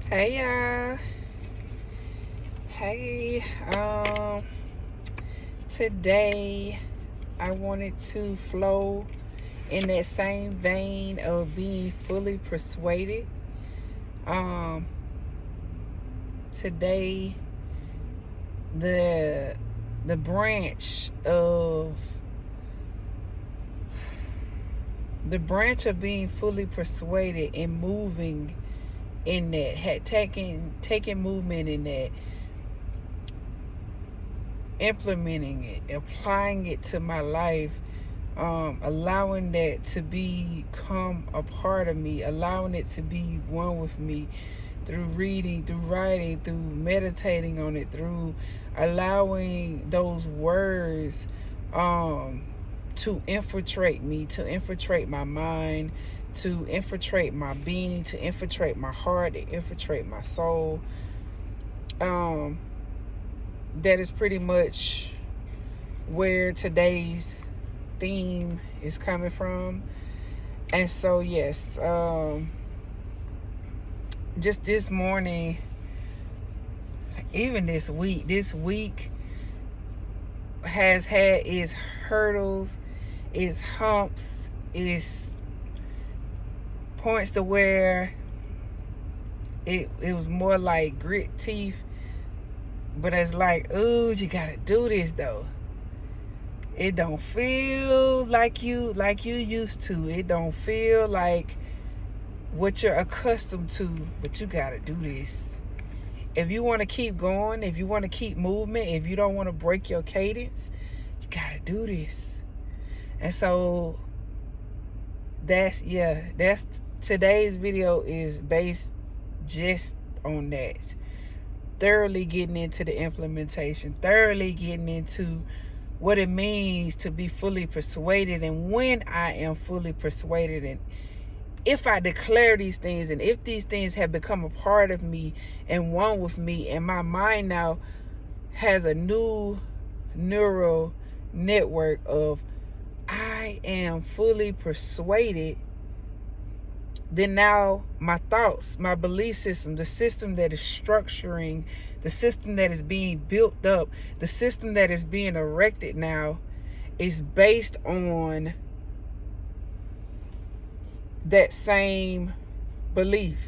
Hey y'all. Hey, today I wanted to flow in that same vein of being fully persuaded. Um, Today the branch of being fully persuaded and moving in that, had taking movement in that, implementing it, applying it to my life, allowing that to become a part of me, allowing it to be one with me through reading, through writing, through meditating on it, through allowing those words to infiltrate me, to infiltrate my mind, to infiltrate my being, to infiltrate my heart, to infiltrate my soul. That is pretty much where today's theme is coming from. And so yes, just this morning, even this week has had its hurdles, its humps, its points to where it was more like grit teeth. But it's like, ooh, you gotta do this though. It don't feel like you used to. It don't feel like what you're accustomed to, but you gotta do this. If you want to keep going, if you want to keep movement, if you don't want to break your cadence, you gotta do this. And so that's today's video is based just on that. Thoroughly getting into the implementation, thoroughly getting into what it means to be fully persuaded, and when I am fully persuaded, and if I declare these things, and if these things have become a part of me and one with me, and my mind now has a new neural network of I am fully persuaded, then now my thoughts, my belief system, the system that is structuring, the system that is being built up, the system that is being erected now is based on that same belief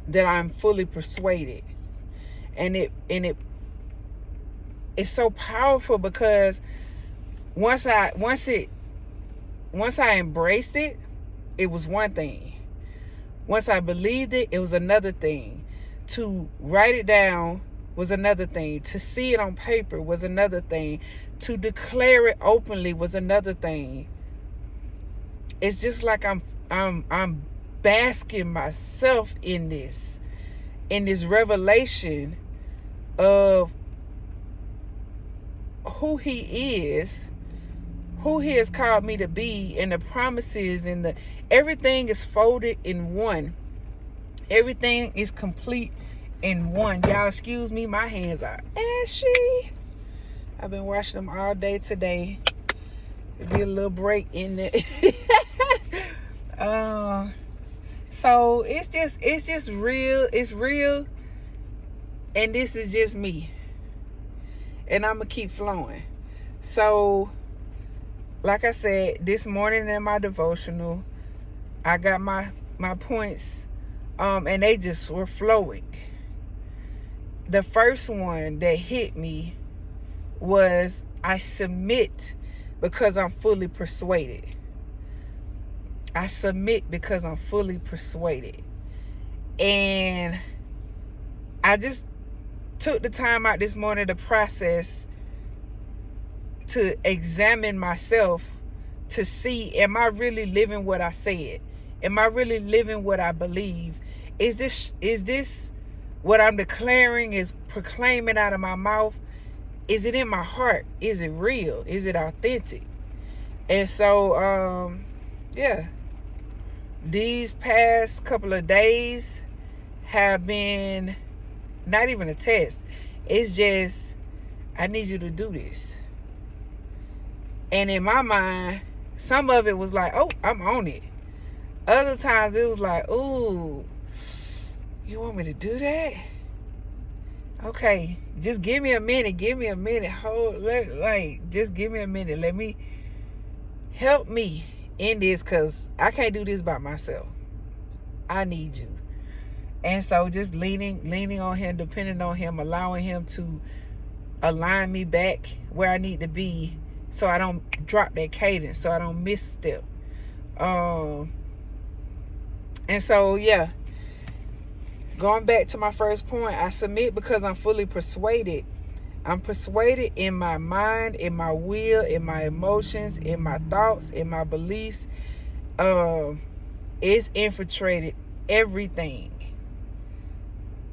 that I'm fully persuaded. And it's so powerful because once I embraced it, it was one thing. Once I believed it, it was another thing. To write it down was another thing. To see it on paper was another thing. To declare it openly was another thing. It's just like I'm basking myself in this revelation of who he is, who he has called me to be, and the promises, and everything is folded in one. Everything is complete in one. Y'all excuse me, my hands are ashy. I've been washing them all day today. There'll be a little break in it. So it's just real. It's real, and this is just me, and I'm gonna keep flowing. So like I said, this morning in my devotional, I got my points, and they just were flowing. The first one that hit me was, I submit because I'm fully persuaded. I submit because I'm fully persuaded. And I just took the time out this morning to process, to examine myself, to see, am I really living what I said? Am I really living what I believe? Is this what I'm declaring, is proclaiming out of my mouth? Is it in my heart? Is it real? Is it authentic? And so these past couple of days have been not even a test. It's just, I need you to do this. And in my mind, some of it was like, oh, I'm on it. Other times it was like, ooh, You want me to do that? Okay, just give me a minute. Give me a minute. Just give me a minute. Let me help me in this, because I can't do this by myself. I need you. And so just leaning on him, depending on him, allowing him to align me back where I need to be, so I don't drop that cadence, so I don't misstep. And so, yeah, going back to my first point, I submit because I'm fully persuaded. I'm persuaded in my mind, in my will, in my emotions, in my thoughts, in my beliefs. It's infiltrated everything.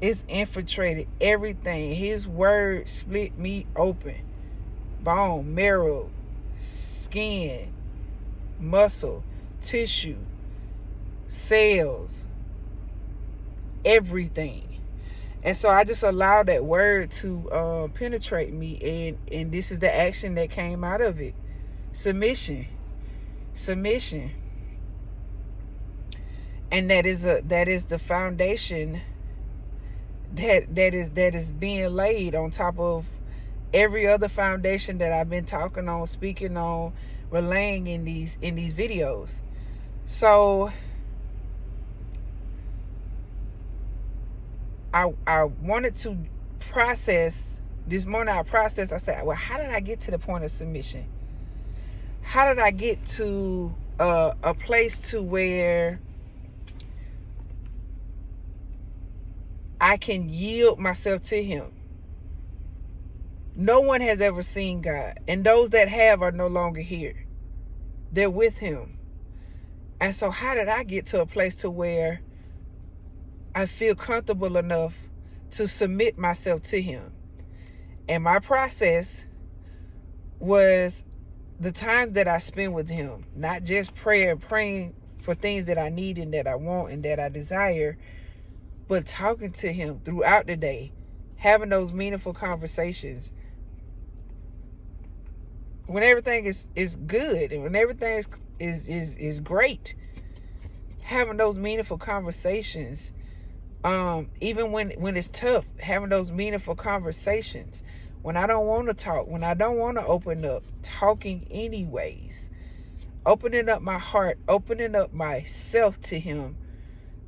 It's infiltrated everything. His word split me open. Bone, marrow, skin, muscle, tissue, cells, everything. And so I just allowed that word to penetrate me, and this is the action that came out of it. Submission. And that is the foundation that is being laid on top of every other foundation that I've been talking on, speaking on, relaying in these videos. So I wanted to process this morning. I said, well, how did I get to the point of submission? How did I get to a place to where I can yield myself to him? No one has ever seen God, and those that have are no longer here. They're with him. And so how did I get to a place to where I feel comfortable enough to submit myself to him? And my process was the time that I spend with him, not just praying for things that I need and that I want and that I desire, but talking to him throughout the day, having those meaningful conversations. When everything is good and when everything is great, having those meaningful conversations. Even when it's tough, having those meaningful conversations. When I don't want to talk, when I don't want to open up, talking anyways. Opening up my heart, opening up myself to him,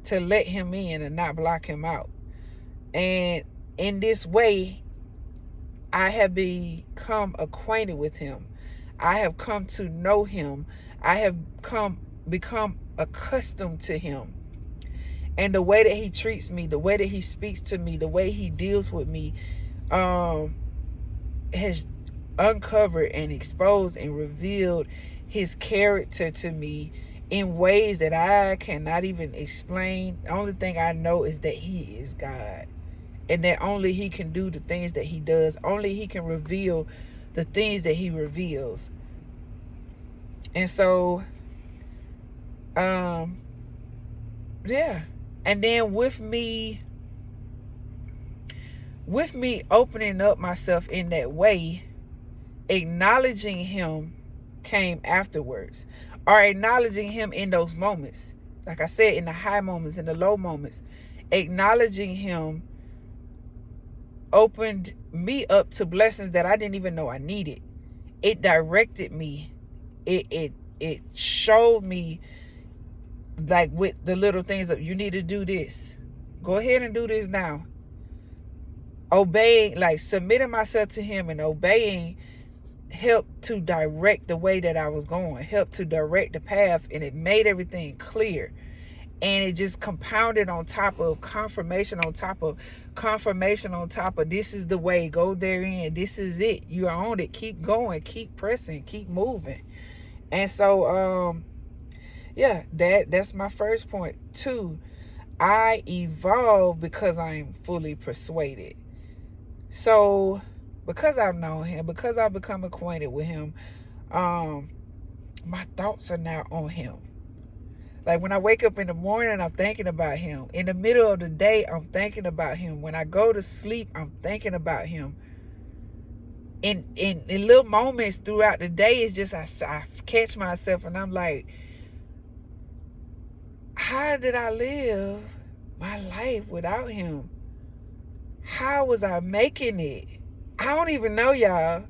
to let him in and not block him out. And in this way, I have become acquainted with him. I have come to know him. I have become accustomed to him. And the way that he treats me, the way that he speaks to me, the way he deals with me, has uncovered and exposed and revealed his character to me in ways that I cannot even explain. The only thing I know is that he is God, and that only he can do the things that he does. Only he can reveal the things that he reveals. And so, yeah. And then with me opening up myself in that way, acknowledging him came afterwards, or acknowledging him in those moments. Like I said, in the high moments, in the low moments, acknowledging him opened me up to blessings that I didn't even know I needed. It directed me. It showed me, like with the little things that you need to do this. Go ahead and do this now. Obeying, like submitting myself to him and obeying, helped to direct the way that I was going, helped to direct the path, and it made everything clear. And it just compounded on top of confirmation on top of confirmation on top of, this is the way, go therein, this is it, you are on it, keep going, keep pressing, keep moving. And so yeah, that's my first point. 2, I evolve because I'm fully persuaded. So because I've known him, because I've become acquainted with him, my thoughts are now on him. Like when I wake up in the morning, I'm thinking about him. In the middle of the day, I'm thinking about him. When I go to sleep, I'm thinking about him. In little moments throughout the day, it's just I catch myself and I'm like, how did I live my life without him? How was I making it? I don't even know, y'all.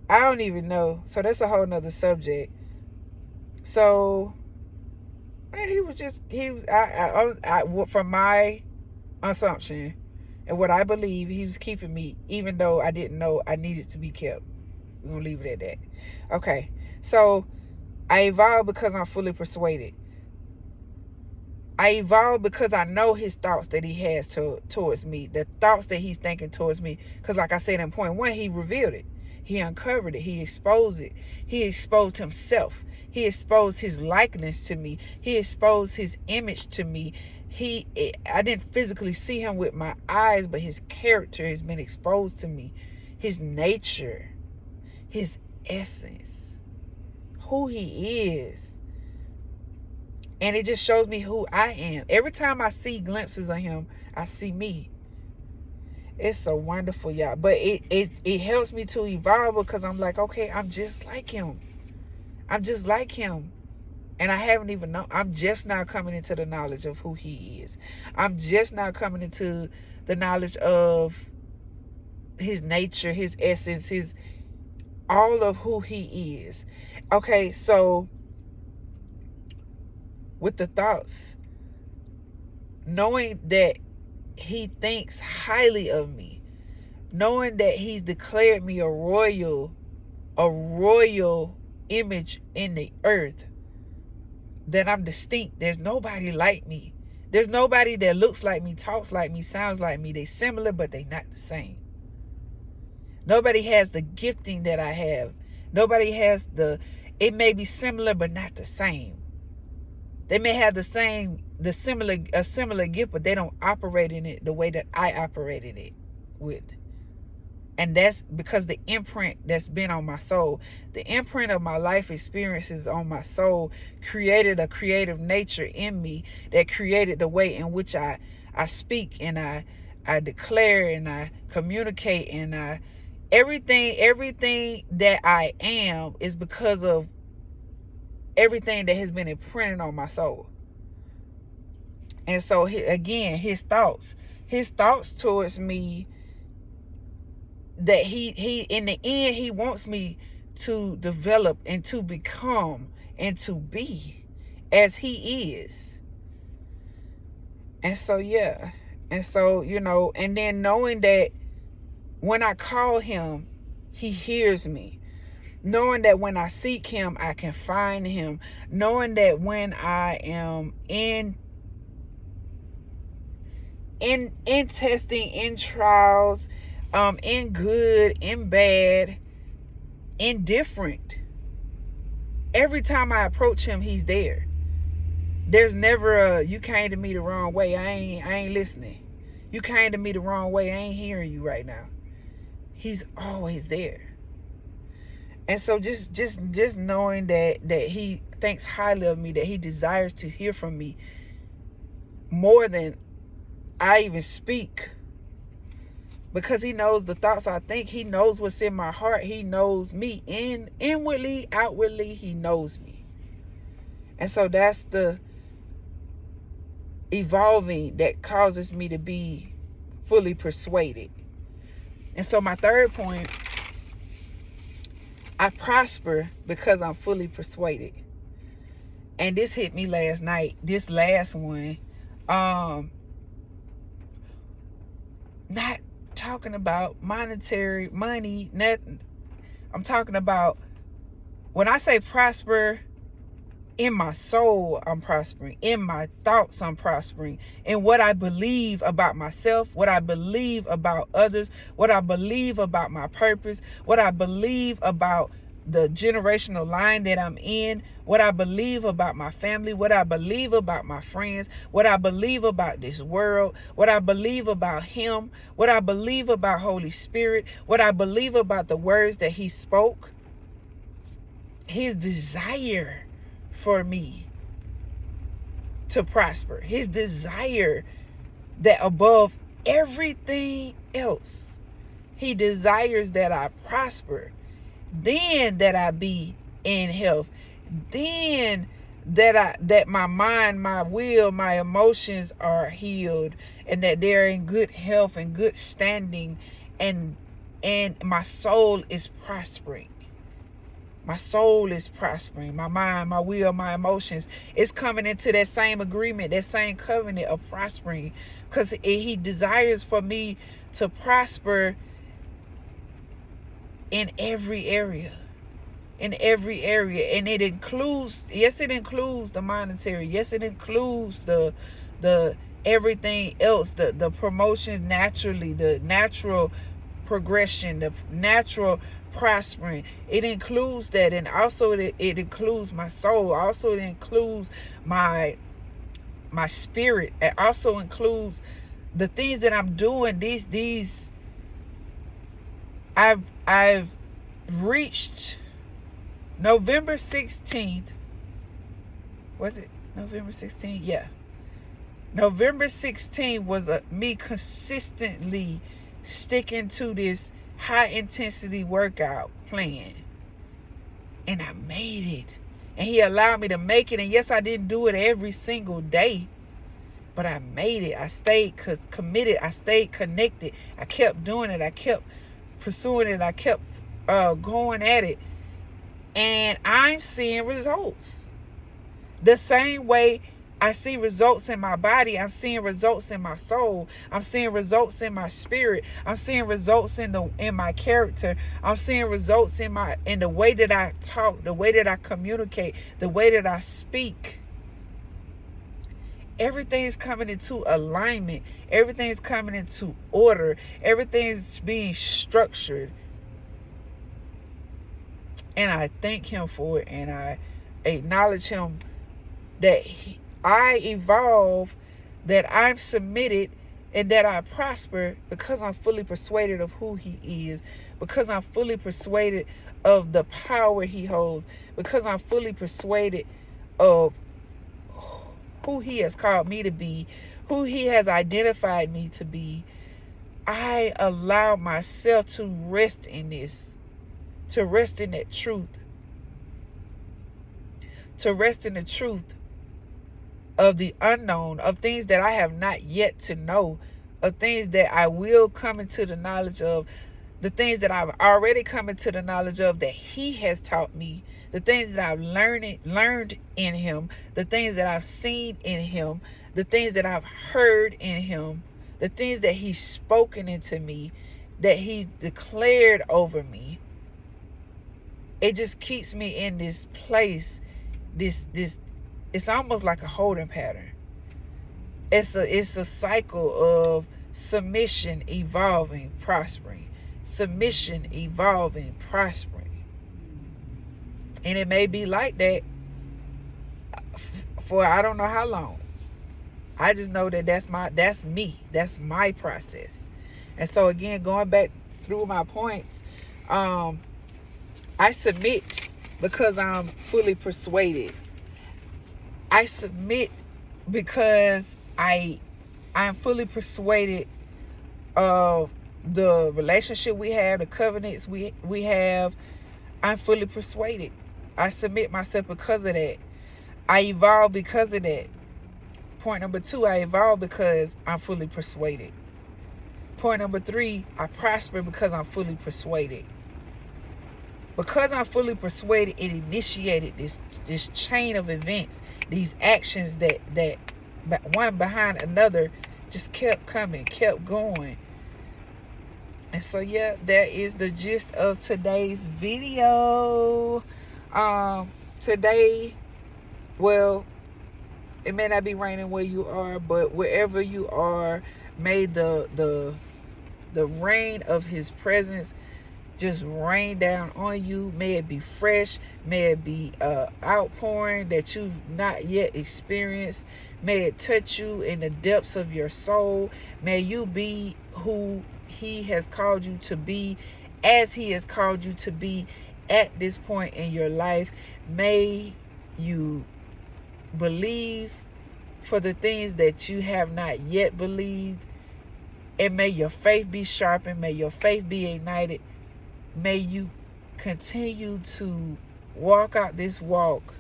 I don't even know. So that's a whole nother subject. So he was just, from my assumption and what I believe, he was keeping me, even though I didn't know I needed to be kept. We're gonna leave it at that. Okay, so I evolved because I'm fully persuaded. I evolved because I know his thoughts that he has towards me, the thoughts that he's thinking towards me. Because like I said in point one, he revealed it. He uncovered it. He exposed it. He exposed himself. He exposed his likeness to me. He exposed his image to me. I didn't physically see him with my eyes, but his character has been exposed to me. His nature, his essence, who he is. And it just shows me who I am. Every time I see glimpses of him, I see me. It's so wonderful, y'all. But it helps me to evolve because I'm like, okay, I'm just like him. I'm just like him. And I haven't even known. I'm just now coming into the knowledge of who he is. I'm just now coming into the knowledge of his nature, his essence, all of who he is. Okay, so with the thoughts, knowing that he thinks highly of me, knowing that he's declared me a royal image in the earth, that I'm distinct. There's nobody like me. There's nobody that looks like me, talks like me, sounds like me. They're similar, but they're not the same. Nobody has the gifting that I have. Nobody has it may be similar, but not the same. They may have a similar gift, but they don't operate in it the way that I operated it with. And that's because the imprint that's been on my soul, the imprint of my life experiences on my soul created a creative nature in me that created the way in which I speak and I declare and I communicate and everything that I am is because of everything that has been imprinted on my soul. And so again, his thoughts towards me, that he in the end, he wants me to develop and to become and to be as he is. And so, yeah. And so, and then knowing that when I call him, he hears me. Knowing that when I seek him, I can find him. Knowing that when I am in testing, in trials, in good, in bad, indifferent, every time I approach him, he's there. There's never you came to me the wrong way. I ain't listening. You came to me the wrong way. I ain't hearing you right now. He's always there. And so just knowing that he thinks highly of me, that he desires to hear from me more than I even speak, because he knows the thoughts I think. He knows what's in my heart. He knows me inwardly, outwardly. He knows me. And so that's the evolving that causes me to be fully persuaded. And so my third point, I prosper because I'm fully persuaded. And this hit me last night. This last one, not talking about monetary money, nothing. I'm talking about, when I say prosper, in my soul, I'm prospering. In my thoughts, I'm prospering. In what I believe about myself, what I believe about others, what I believe about my purpose, what I believe about the generational line that I'm in, what I believe about my family, what I believe about my friends, what I believe about this world, what I believe about him, what I believe about Holy Spirit, what I believe about the words that he spoke. His desire for me to prosper, his desire that above everything else, he desires that I prosper, then that I be in health, then that my mind, my will, my emotions are healed, and that they're in good health and good standing, and my soul is prospering. My soul is prospering. My mind, my will, my emotions is coming into that same agreement, that same covenant of prospering, because he desires for me to prosper in every area. In every area. And it includes, yes, it includes the monetary. Yes, it includes the everything else, the promotions naturally, the natural progression, the natural prospering. It includes that. And also it includes my soul. Also it includes my spirit. It also includes the things that I'm doing. These I've reached November 16th. Was it November 16th? Yeah. November 16th was me consistently sticking to this high intensity workout plan. And I made it. And he allowed me to make it. And yes, I didn't do it every single day, but I made it. I stayed committed. I stayed connected. I kept doing it. I kept pursuing it. I kept going at it. And I'm seeing results. The same way I see results in my body, I'm seeing results in my soul. I'm seeing results in my spirit. I'm seeing results in my character. I'm seeing results in the way that I talk, the way that I communicate, the way that I speak. Everything's coming into alignment. Everything's coming into order. Everything's being structured. And I thank him for it, and I acknowledge him that I evolve, that I'm submitted, and that I prosper because I'm fully persuaded of who he is, because I'm fully persuaded of the power he holds, because I'm fully persuaded of who he has called me to be, who he has identified me to be. I allow myself to rest in this, to rest in that truth, to rest in the truth of the unknown, of things that I have not yet to know, of things that I will come into the knowledge of, the things that I've already come into the knowledge of that he has taught me, the things that I've learned in him, the things that I've seen in him, the things that I've heard in him, the things that he's spoken into me, that he's declared over me. It just keeps me in this place, this it's almost like a holding pattern. It's a cycle of submission, evolving, prospering. Submission, evolving, prospering. And it may be like that for I don't know how long. I just know that that's me. That's my process. And so again, going back through my points, I submit because I'm fully persuaded. I submit because I'm fully persuaded of the relationship we have, the covenants we have. I'm fully persuaded. I submit myself because of that. I evolve because of that. Point number 2, I evolve because I'm fully persuaded. Point number 3, I prosper because I'm fully persuaded. Because I'm fully persuaded, it initiated this chain of events, these actions that one behind another just kept coming, kept going. And so yeah, that is the gist of today's video. Today, well, it may not be raining where you are, but wherever you are, may the rain of his presence just rain down on you. May it be fresh. May it be outpouring that you've not yet experienced. May it touch you in the depths of your soul. May you be who he has called you to be, as he has called you to be at this point in your life. May you believe for the things that you have not yet believed. And may your faith be sharpened. May your faith be ignited. May you continue to walk out this walk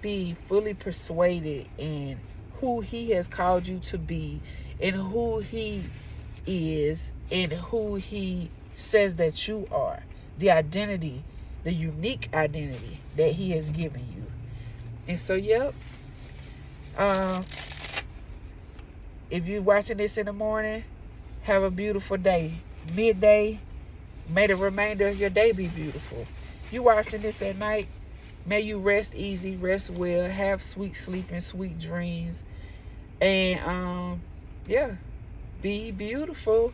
be fully persuaded in who he has called you to be, and who he is, and who he says that you are, the identity, the unique identity that he has given you. And so, yep, if you're watching this in the morning, have a beautiful day. Midday, may the remainder of your day be beautiful. You watching this at night, may you rest easy, rest well, have sweet sleep and sweet dreams. And yeah, be beautiful.